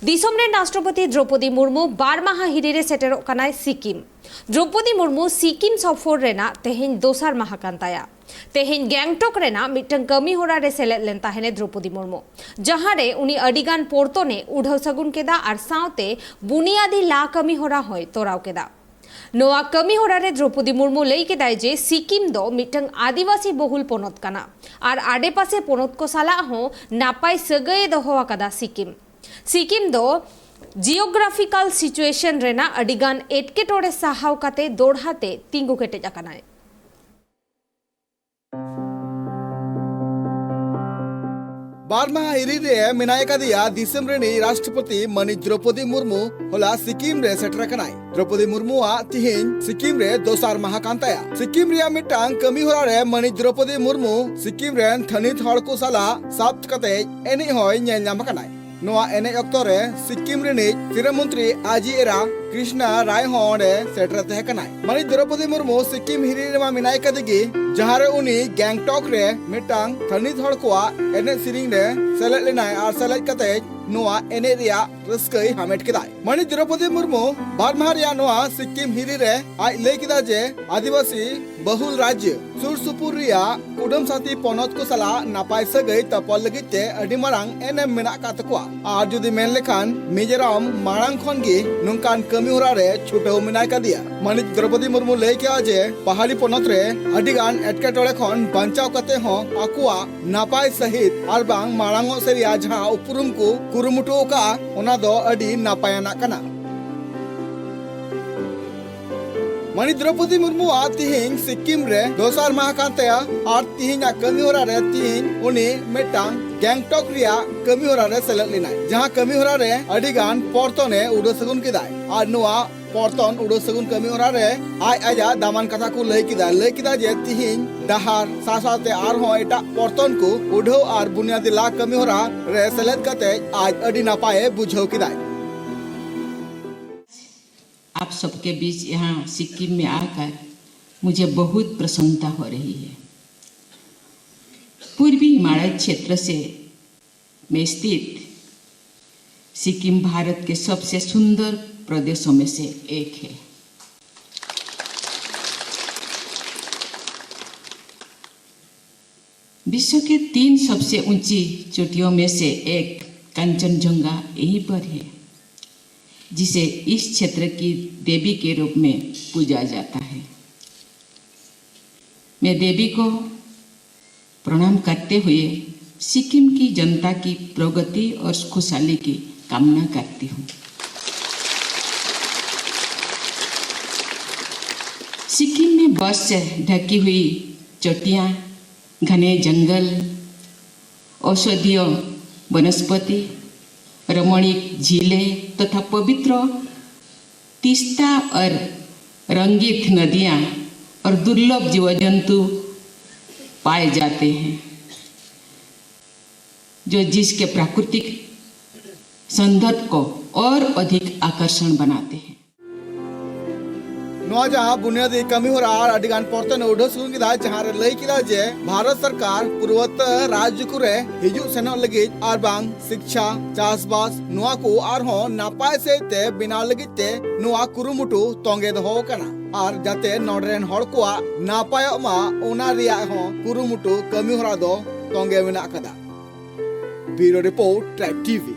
दिसोम रे राष्ट्रपति द्रौपदी मुर्मू बार माह हिरीरे सेटेरोग कनाय सिक्किम। द्रौपदी मुर्मू सिक्किम सफर रेना तेहेन दोसार माह कान ताया। तेहेन गैंगटक रेना मिटन कमी होरा रे सेलेद लेन ताहेने द्रौपदी मुर्मू, जहारे उनी अडिगान पोर्तोने उढ़ाव सगुन केदा आर सावते बुनियादी ला कमी होरा होय तोराव केदा। नोआ कमी होरा रे द्रौपदी मुर्मू लई केदाय जे सिक्किम दो मिटन आदिवासी बहुल पोनत काना आर आडेपासे पोनत को साला हो नापाय सगय दोहो आकादा सिक्किम। सिक्किम दो जियोग्राफिकल सिचुएशन रेना अडिगान एटकेटोड़े साहाव काते दोड़हाते तिंगु केटेज आकानाय। बारमा हिरीरे मिनायका दिया दिसम रेनी राष्ट्रपति मनी द्रौपदी मुर्मू होला सिक्किम रे सेटर कनाय। द्रौपदी मुर्मू तिहिन सिक्किम रे दोसार माह कांताया। सिक्किम रिया मिटांग कमी होरा रे मनी द्रौपदी मुर्मू सिक्किम रेन थनित हड़ को साला साब्त कते एने होय नेल नाम कनाय। नोआ एने अक्तो रे सिक्किम रेनी सिरा मंत्री आजी एरा कृष्णा राय होंडे सेटर तहे कनाय। मनी द्रौपदी मुर्मू सिक्किम हिरीरे मा मिनायका दिगी जहारे उनी गैंगटॉक रे मिटांग थनित हड़ को एने सिरिंग रे सेलेद लेनाय आर सेलेद कते नोआ एने रिया रस्कई हामेट केदाय। मनी द्रौपदी मुर्मू बारमाह रिया नोआ सिक्किम हिरीरे आज लई केदा जे आदिवासी बहुल राज्य सुर सुपुर रिया कुडम साथी पोनत को सला नापाय सगई तपल लगिते अडी मारांग एने मेना का तकुआ आर जुदी मेन लेखान मिजोराम मारांग खन गी नुंकान कमी होरा रे छुटो मिनाय का दिया। मनी द्रौपदी मुर्मू लई केआ जे पहाड़ी पोनत रे अडिगान एटकेटोड़े खन बांचाव कते हो आकुआ नापाय सहित आर बांग मारांगो से रिया जहां उपरुम को कुरुमुटो का ओना दो अडी नापायना कना। मनी द्रौपदी मुर्मू तिहिन सिक्किम रे दोसार माह कांतेया आर तिहिन कमी होरा रे तिहिन उनी मिटांग गैंगटॉक रिया कमी होरा रे सेलेद लेनाय, जहां कमी होरा रे अडिगान पोर्तोने उडो सगुन केदाय आर नोआ पोर्तोन उडो सगुन कमी होरा रे आज आजा दामान कथा को लई किदा जे तिहिन डहार सासाते आर हो एटा पोर्तोन को उडो आर बुनियादी ला कमी होरा रे सेलेद कते आज अडी नापाए बुझाव केदाय। आप सबके बीच यहाँ सिक्किम में आकर मुझे बहुत प्रसन्नता हो रही है। पूर्वी हिमालय क्षेत्र से में स्थित सिक्किम भारत के सबसे सुंदर प्रदेशों में से एक है। विश्व के 3 सबसे ऊंची चोटियों में से एक कंचनजंगा यहीं पर है, जिसे इस क्षेत्र की देवी के रूप में पूजा जाता है। मैं देवी को प्रणाम करते हुए सिक्किम की जनता की प्रगति और खुशहाली की कामना करती हूँ। सिक्किम में बर्फ से ढकी हुई चोटियाँ, घने जंगल, औषधीय वनस्पति, रमणीक झीलें तथा पवित्र तीस्ता और रंगीत नदियाँ और दुर्लभ जीव जंतु पाए जाते हैं, जो जिसके प्राकृतिक सौंदर्य को और अधिक आकर्षण बनाते हैं। नोआ जहां बुनियादी कमी हो रहा अडिगान पोर्तोने उडो सगुन केदा जहां रे लई केदा जे भारत सरकार पूर्वोत्तर राज्य को रे हिजु सेनो लगी आर बांग शिक्षा चासबास नोआ को आर हो नापाय से ते बिना लगिते नोआ कुरुमुटु तोंगे दो कना आर जाते नोडरेन हड़ को नापाय मा ओना रिया हो कुरुमुटु कमी होरा दो तोंगे मेना कदा। Bureau report tribe TV.